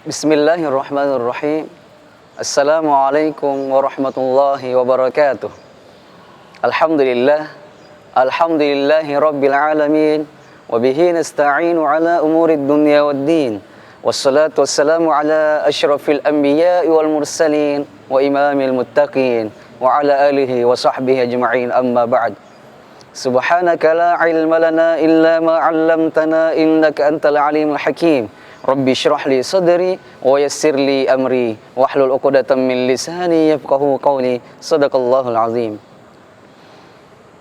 Bismillahirrahmanirrahim. Assalamualaikum warahmatullahi wabarakatuh. Alhamdulillah. Alhamdulillahi rabbil alamin. Wabihi nasta'inu ala umurid dunya waddin. Wassalatu wassalamu ala ashrafil anbiya'i wal mursalin wa imamil muttaqin wa ala alihi wa sahbihi ajma'in, amma ba'd. Subhanaka la ilma lana illa ma 'allamtana innaka antal alimul hakim. Rabbi syrah li sadri wa yassir li amri wahlul 'uqdatam min lisani yafqahu qawli. Shadaqallahul azim.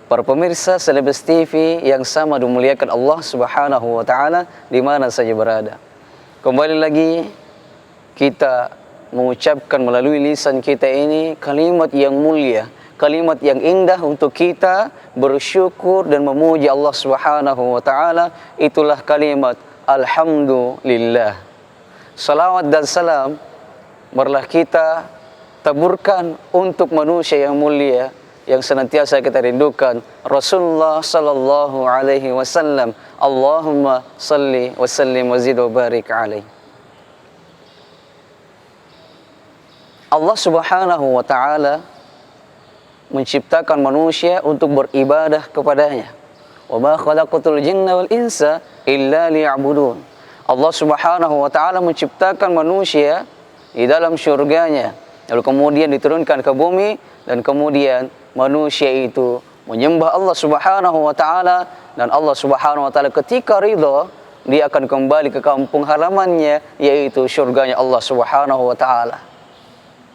Para pemirsa Celebes TV yang sama dimuliakan Allah Subhanahu wa taala di mana saja berada. Kembali lagi kita mengucapkan melalui lisan kita ini kalimat yang mulia, kalimat yang indah untuk kita bersyukur dan memuji Allah Subhanahu wa taala. Itulah kalimat Alhamdulillah. Salawat dan salam marilah kita taburkan untuk manusia yang mulia yang senantiasa kita rindukan, Rasulullah sallallahu alaihi wasallam. Allahumma salli wa sallim wa zid wa barik alaihi. Allah Subhanahu wa taala menciptakan manusia untuk beribadah kepadanya. Wa ma khalaqatul jinna wal insa illa liya'budun. Allah Subhanahu wa taala menciptakan manusia di dalam syurganya, lalu kemudian diturunkan ke bumi, dan kemudian manusia itu menyembah Allah Subhanahu wa taala, dan Allah Subhanahu wa taala ketika ridha dia akan kembali ke kampung halamannya, yaitu syurganya Allah Subhanahu wa taala.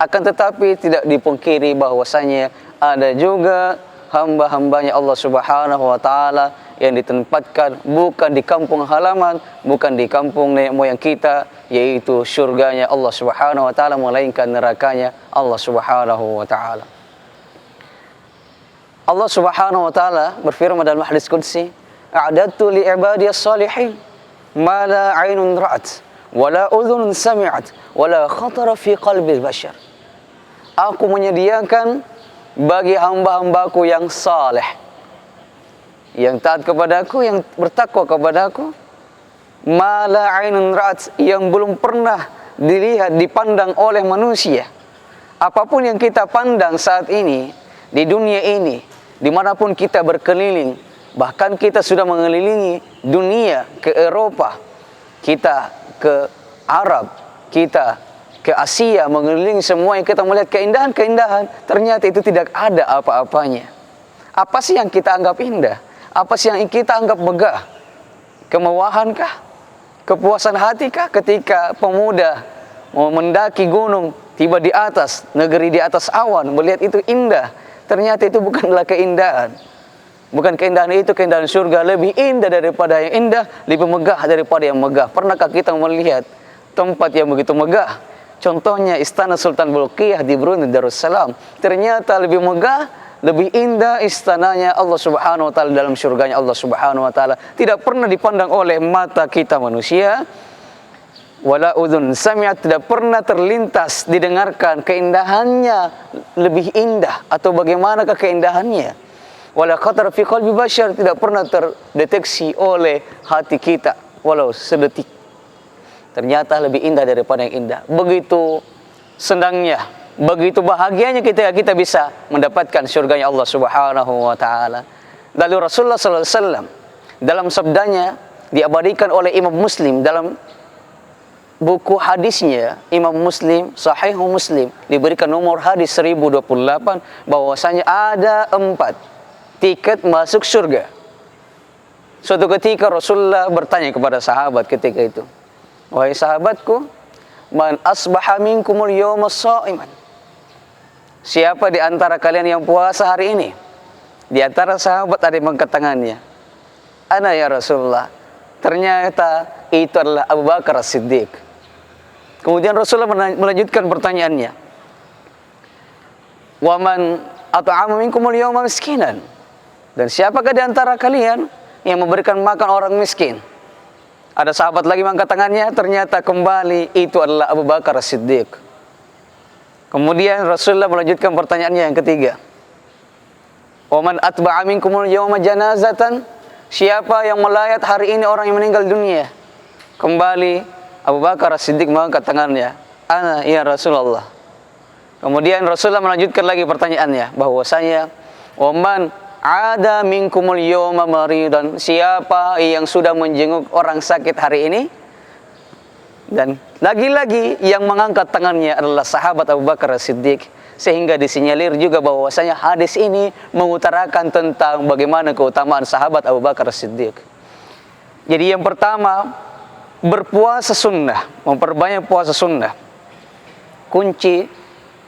Akan tetapi tidak dipungkiri bahwasanya ada juga hamba-hambanya Allah Subhanahu wa taala yang ditempatkan bukan di kampung halaman, bukan di kampung nenek moyang kita, yaitu syurganya Allah Subhanahu wa taala, melainkan nerakanya Allah Subhanahu wa taala. Allah Subhanahu wa taala berfirman dalam hadis qudsi, "A'dadtu li ibadiyas salihin ma la 'ainun ra'at wa la udhunun sami'at wa la khatara fi qalbil bashar." Aku menyediakan bagi hamba-hambaku yang saleh, yang taat kepadaku, yang bertakwa kepadaku, ma la 'ainun ra'at, yang belum pernah dilihat, dipandang oleh manusia. Apapun yang kita pandang saat ini di dunia ini, dimanapun kita berkeliling, bahkan kita sudah mengelilingi dunia, ke Eropa, kita ke Arab, kita ke Asia, mengelilingi semua, yang kita melihat keindahan-keindahan, ternyata itu tidak ada apa-apanya. Apa sih yang kita anggap indah? Apa sih yang kita anggap megah? Kemewahankah? Kepuasan hatikah ketika pemuda mau mendaki gunung, tiba di atas, negeri di atas awan, melihat itu indah? Ternyata itu bukanlah keindahan. Bukan keindahan itu, keindahan surga lebih indah daripada yang indah, lebih megah daripada yang megah. Pernahkah kita melihat tempat yang begitu megah? Contohnya Istana Sultan Bolkiah di Brunei Darussalam. Ternyata lebih megah, lebih indah istananya Allah Subhanahu wa taala dalam surganya Allah Subhanahu wa taala. Tidak pernah dipandang oleh mata kita manusia. Wala udhun sami'at, tidak pernah terlintas didengarkan keindahannya lebih indah atau bagaimanakah keindahannya. Wala khatar fi qalbi bashar, tidak pernah terdeteksi oleh hati kita walau sedetik. Ternyata lebih indah daripada yang indah. Begitu senangnya, begitu bahagianya kita bisa mendapatkan surganya Allah Subhanahu wa taala. Lalu Rasulullah sallallahu alaihi wasallam dalam sabdanya diabadikan oleh Imam Muslim dalam buku hadisnya, Imam Muslim, Sahih Muslim, diberikan nomor hadis 1028, bahwasanya ada 4 tiket masuk surga. Suatu ketika Rasulullah bertanya kepada sahabat ketika itu, "Wahai sahabatku, man asbaha minkumul yawma sha'iman?" Siapa di antara kalian yang puasa hari ini? Di antara sahabat ada yang mengangkat tangannya. "Ana ya Rasulullah." Ternyata itu adalah Abu Bakar As-Siddiq. Kemudian Rasulullah melanjutkan pertanyaannya, "Wa man at'ama minkumul yawma miskinan?" Dan siapakah di antara kalian yang memberikan makan orang miskin? Ada sahabat lagi mengangkat tangannya, ternyata kembali itu adalah Abu Bakar As-Siddiq. Kemudian Rasulullah melanjutkan pertanyaannya yang ketiga, "Wa man atba'a minkumul yawma janazatan?" Siapa yang melayat hari ini orang yang meninggal dunia? Kembali Abu Bakar As-Siddiq mengangkat tangannya, "Ana ya Rasulullah." Kemudian Rasulullah melanjutkan lagi pertanyaannya, bahwasanya, "Waman ada minkumul yawma maridan." Siapa yang sudah menjenguk orang sakit hari ini? Dan lagi-lagi yang mengangkat tangannya adalah sahabat Abu Bakar As-Siddiq. Sehingga disinyalir juga bahwasanya hadis ini mengutarakan tentang bagaimana keutamaan sahabat Abu Bakar As-Siddiq. Jadi yang pertama, berpuasa sunnah, memperbanyak puasa sunnah. Kunci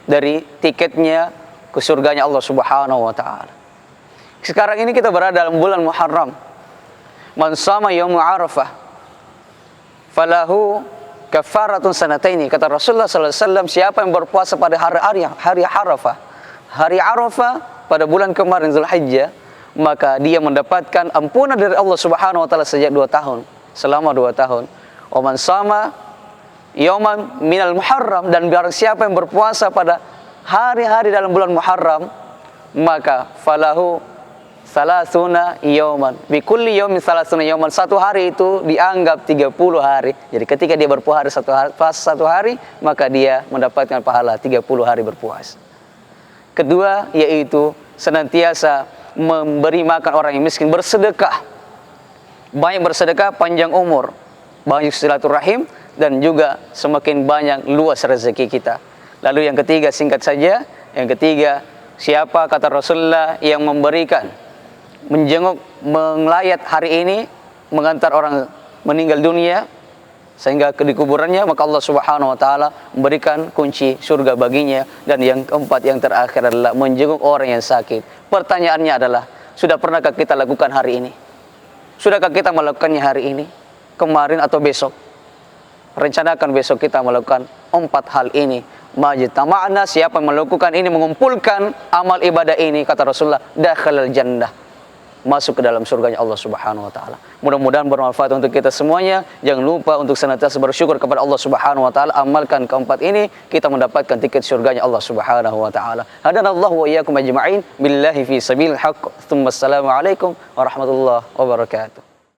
dari tiketnya ke surganya Allah Subhanahu wa taala. Sekarang ini kita berada dalam bulan Muharram. Man shama yaum Arafah falahu kafaratun sanataini. Kata Rasulullah sallallahu alaihi wasallam, siapa yang berpuasa pada hari Arafah, hari Arafah pada bulan kemarin Zulhijjah, maka dia mendapatkan ampunan dari Allah Subhanahu wa taala sejak 2 tahun, selama 2 tahun. Wa man shama yauman minal Muharram, dan barang siapa yang berpuasa pada hari-hari dalam bulan Muharram, maka falahu salasuna yauman, bi kulli yaumin salasuna yauman. Satu hari itu dianggap 30 hari. Jadi ketika dia berpuasa satu hari, maka dia mendapatkan pahala 30 hari berpuasa. Kedua, yaitu senantiasa memberi makan orang yang miskin, bersedekah. Banyak bersedekah, panjang umur, banyak silaturahim, dan juga semakin banyak luas rezeki kita. Lalu yang ketiga, singkat saja, yang ketiga, siapa kata Rasulullah yang memberikan, menjenguk, melayat hari ini, mengantar orang meninggal dunia sehingga di kuburannya, maka Allah Subhanahu wa taala memberikan kunci surga baginya. Dan yang keempat, yang terakhir adalah menjenguk orang yang sakit. Pertanyaannya adalah, sudah pernahkah kita lakukan hari ini? Sudahkah kita melakukannya hari ini, kemarin, atau besok? Rencanakan besok kita melakukan 4 hal ini. Majtama'na, siapa yang melakukan ini, mengumpulkan amal ibadah ini, kata Rasulullah, dakhalal jannah, masuk ke dalam surganya Allah Subhanahu wa taala. Mudah-mudahan bermanfaat untuk kita semuanya. Jangan lupa untuk senantiasa bersyukur kepada Allah Subhanahu wa taala. Amalkan keempat ini, kita mendapatkan tiket surganya Allah Subhanahu wa taala. Hadanallahu wa iyyakum ajma'in billahi fi sabilil haqq. Assalamualaikum warahmatullahi wabarakatuh.